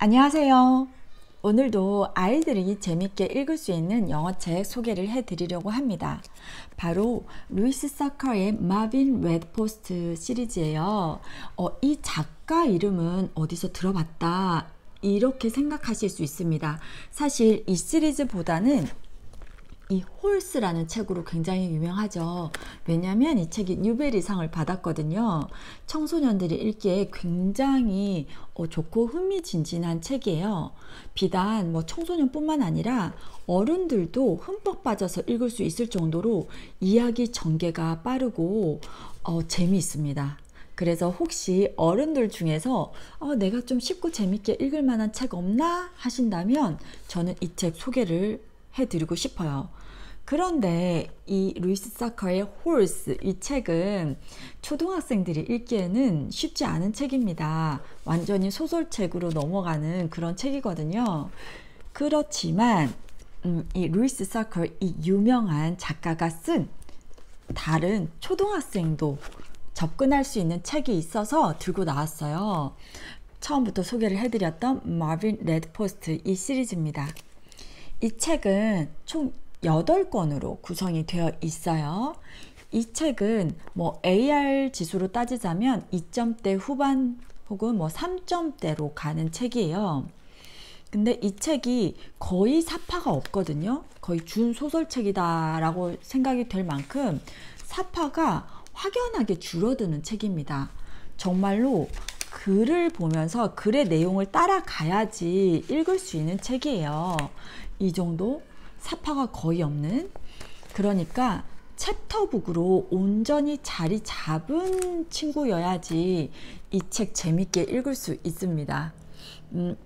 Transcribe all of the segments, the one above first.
안녕하세요. 오늘도 아이들이 재밌게 읽을 수 있는 영어책 소개를 해드리려고 합니다. 바로 루이스 사커의 마빈 레드포스트 시리즈예요. 이 작가 이름은 어디서 들어봤다 이렇게 생각하실 수 있습니다. 사실 이 시리즈보다는 이 홀스라는 책으로 굉장히 유명하죠. 왜냐하면 이 책이 뉴베리상을 받았거든요. 청소년들이 읽기에 굉장히 좋고 흥미진진한 책이에요. 비단 청소년뿐만 아니라 어른들도 흠뻑 빠져서 읽을 수 있을 정도로 이야기 전개가 빠르고 재미있습니다. 그래서 혹시 어른들 중에서 내가 좀 쉽고 재밌게 읽을 만한 책 없나 하신다면 저는 이 책 소개를 해드리고 싶어요. 그런데 이 루이스 사커의 홀스 이 책은 초등학생들이 읽기에는 쉽지 않은 책입니다. 완전히 소설책으로 넘어가는 그런 책이거든요. 그렇지만 이 루이스 사커 이 유명한 작가가 쓴 다른 초등학생도 접근할 수 있는 책이 있어서 들고 나왔어요. 처음부터 소개를 해드렸던 마빈 레드포스트 이 시리즈입니다. 이 책은 총 8권으로 구성이 되어 있어요. 이 책은 AR 지수로 따지자면 2점대 후반 혹은 3점대로 가는 책이에요. 근데 이 책이 거의 사파가 없거든요. 거의 준소설책이다 라고 생각이 될 만큼 사파가 확연하게 줄어드는 책입니다. 정말로 글을 보면서 글의 내용을 따라가야지 읽을 수 있는 책이에요. 이 정도 사파가 거의 없는, 그러니까 챕터북으로 온전히 자리 잡은 친구여야지 이 책 재밌게 읽을 수 있습니다.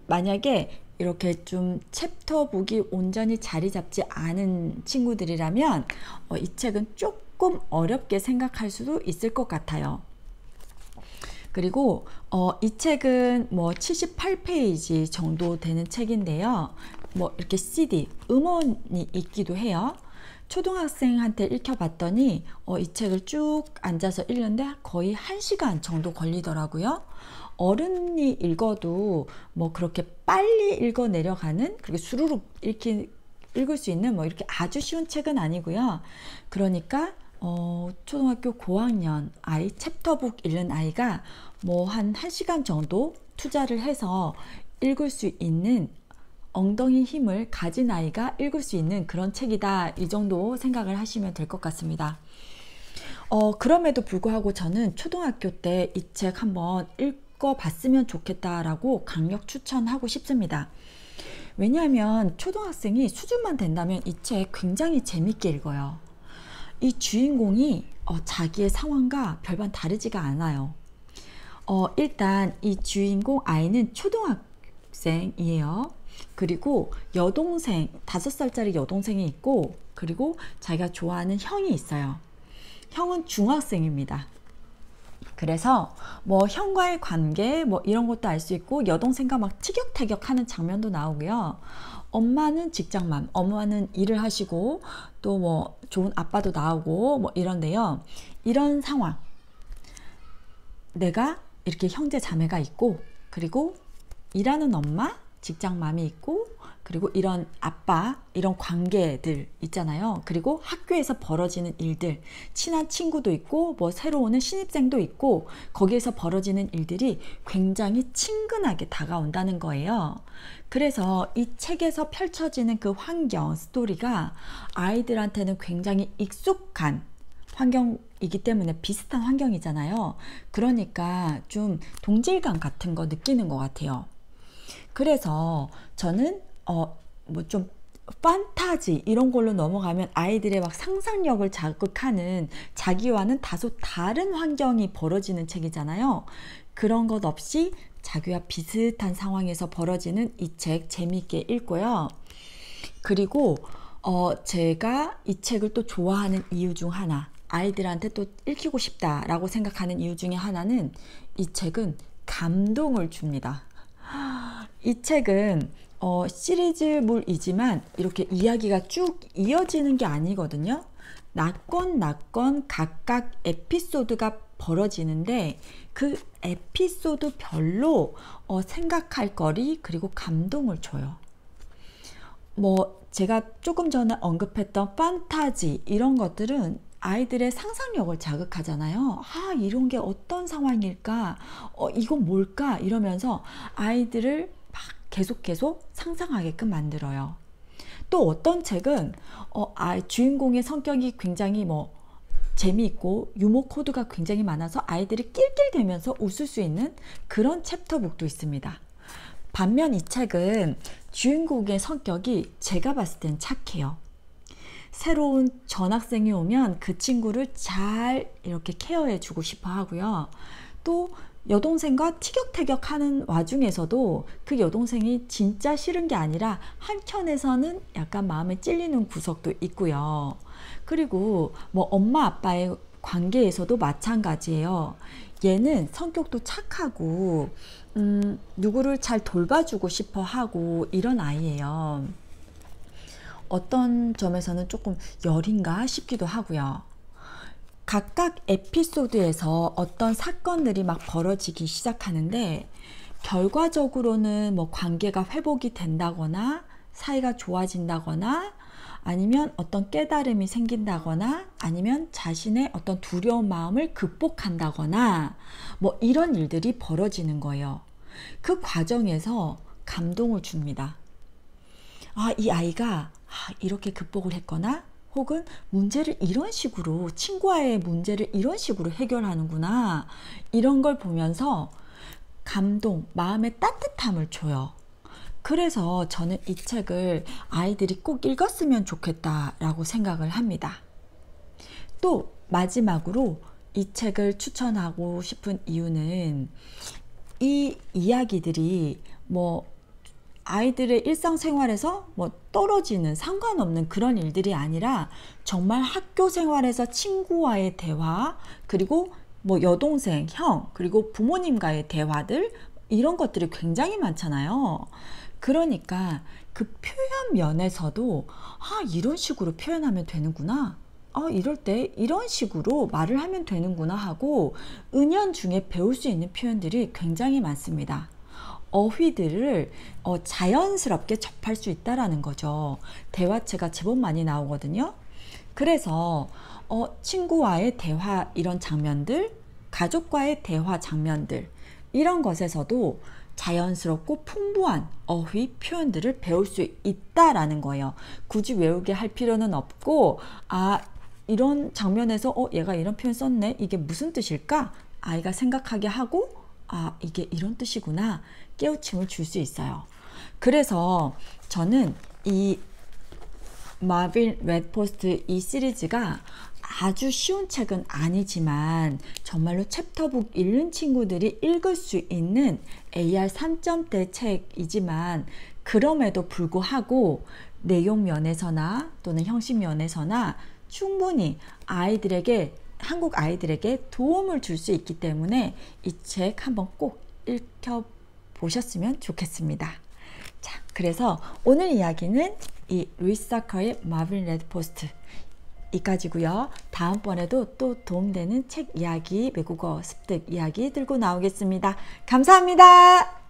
만약에 이렇게 좀 챕터북이 온전히 자리 잡지 않은 친구들이라면 이 책은 조금 어렵게 생각할 수도 있을 것 같아요. 그리고 이 책은 78페이지 정도 되는 책인데요. 이렇게 CD, 음원이 있기도 해요. 초등학생한테 읽혀봤더니 이 책을 쭉 앉아서 읽는데 거의 1시간 정도 걸리더라고요. 어른이 읽어도 그렇게 빨리 읽어 내려가는, 그리고 수루룩 읽을 수 있는 이렇게 아주 쉬운 책은 아니고요. 그러니까 초등학교 고학년 아이, 챕터북 읽는 아이가 한 1시간 정도 투자를 해서 읽을 수 있는, 엉덩이 힘을 가진 아이가 읽을 수 있는 그런 책이다, 이 정도 생각을 하시면 될 것 같습니다. 그럼에도 불구하고 저는 초등학교 때 이 책 한번 읽어봤으면 좋겠다라고 강력 추천하고 싶습니다. 왜냐하면 초등학생이 수준만 된다면 이 책 굉장히 재밌게 읽어요. 이 주인공이 자기의 상황과 별반 다르지가 않아요. 일단 이 주인공 아이는 초등학생이에요. 그리고 여동생, 5살짜리 여동생이 있고, 그리고 자기가 좋아하는 형이 있어요. 형은 중학생입니다. 그래서 형과의 관계 이런 것도 알 수 있고, 여동생과 막 티격태격 하는 장면도 나오고요. 엄마는 직장맘, 엄마는 일을 하시고 또 좋은 아빠도 나오고 이런데요. 이런 상황, 내가 이렇게 형제 자매가 있고, 그리고 일하는 엄마, 직장맘이 있고, 그리고 이런 아빠, 이런 관계들 있잖아요. 그리고 학교에서 벌어지는 일들, 친한 친구도 있고 새로 오는 신입생도 있고, 거기에서 벌어지는 일들이 굉장히 친근하게 다가온다는 거예요. 그래서 이 책에서 펼쳐지는 그 환경, 스토리가 아이들한테는 굉장히 익숙한 환경이기 때문에, 비슷한 환경이잖아요. 그러니까 좀 동질감 같은 거 느끼는 것 같아요. 그래서 저는 좀 판타지 이런 걸로 넘어가면 아이들의 막 상상력을 자극하는, 자기와는 다소 다른 환경이 벌어지는 책이잖아요. 그런 것 없이 자기와 비슷한 상황에서 벌어지는 이 책 재미있게 읽고요. 그리고 제가 이 책을 또 좋아하는 이유 중 하나, 아이들한테 또 읽히고 싶다라고 생각하는 이유 중에 하나는, 이 책은 감동을 줍니다. 이 책은 시리즈물이지만 이렇게 이야기가 쭉 이어지는 게 아니거든요. 낙건 각각 에피소드가 벌어지는데 그 에피소드별로 생각할 거리 그리고 감동을 줘요. 뭐 제가 조금 전에 언급했던 판타지 이런 것들은 아이들의 상상력을 자극하잖아요. 아, 이런 게 어떤 상황일까? 이건 뭘까? 이러면서 아이들을 막 계속 상상하게끔 만들어요. 또 어떤 책은 주인공의 성격이 굉장히 재미있고 유머 코드가 굉장히 많아서 아이들이 낄낄대면서 웃을 수 있는 그런 챕터북도 있습니다. 반면 이 책은 주인공의 성격이 제가 봤을 땐 착해요. 새로운 전학생이 오면 그 친구를 잘 이렇게 케어해 주고 싶어 하고요. 또 여동생과 티격태격하는 와중에서도 그 여동생이 진짜 싫은 게 아니라 한켠에서는 약간 마음에 찔리는 구석도 있고요. 그리고 엄마 아빠의 관계에서도 마찬가지예요. 얘는 성격도 착하고 누구를 잘 돌봐주고 싶어 하고 이런 아이예요. 어떤 점에서는 조금 열인가 싶기도 하고요. 각각 에피소드에서 어떤 사건들이 막 벌어지기 시작하는데 결과적으로는 관계가 회복이 된다거나 사이가 좋아진다거나 아니면 어떤 깨달음이 생긴다거나 아니면 자신의 어떤 두려운 마음을 극복한다거나 이런 일들이 벌어지는 거예요. 그 과정에서 감동을 줍니다. 아, 이 아이가 이렇게 극복을 했거나 혹은 문제를 이런 식으로 친구와의 문제를 이런 식으로 해결하는구나 이런 걸 보면서 감동, 마음의 따뜻함을 줘요. 그래서 저는 이 책을 아이들이 꼭 읽었으면 좋겠다라고 생각을 합니다. 또 마지막으로 이 책을 추천하고 싶은 이유는 이 이야기들이 아이들의 일상생활에서 떨어지는 상관없는 그런 일들이 아니라 정말 학교 생활에서 친구와의 대화 그리고 여동생, 형 그리고 부모님과의 대화들 이런 것들이 굉장히 많잖아요. 그러니까 그 표현 면에서도 이런 식으로 표현하면 되는구나. 이럴 때 이런 식으로 말을 하면 되는구나 하고 은연중에 배울 수 있는 표현들이 굉장히 많습니다. 어휘들을 자연스럽게 접할 수 있다라는 거죠. 대화체가 제법 많이 나오거든요. 그래서 친구와의 대화 이런 장면들, 가족과의 대화 장면들 이런 것에서도 자연스럽고 풍부한 어휘 표현들을 배울 수 있다라는 거예요. 굳이 외우게 할 필요는 없고 이런 장면에서 얘가 이런 표현 썼네. 이게 무슨 뜻일까? 아이가 생각하게 하고 이게 이런 뜻이구나. 깨우침을 줄 수 있어요. 그래서 저는 이 마빈 레드포스트 이 시리즈가 아주 쉬운 책은 아니지만 정말로 챕터북 읽는 친구들이 읽을 수 있는 AR 3점대 책이지만 그럼에도 불구하고 내용 면에서나 또는 형식 면에서나 충분히 한국 아이들에게 도움을 줄 수 있기 때문에 이 책 한번 꼭 읽혀보셨으면 좋겠습니다. 자, 그래서 오늘 이야기는 이 루이스 사커의 마빈 레드포스트 이까지고요. 다음번에도 또 도움되는 책 이야기, 외국어 습득 이야기 들고 나오겠습니다. 감사합니다.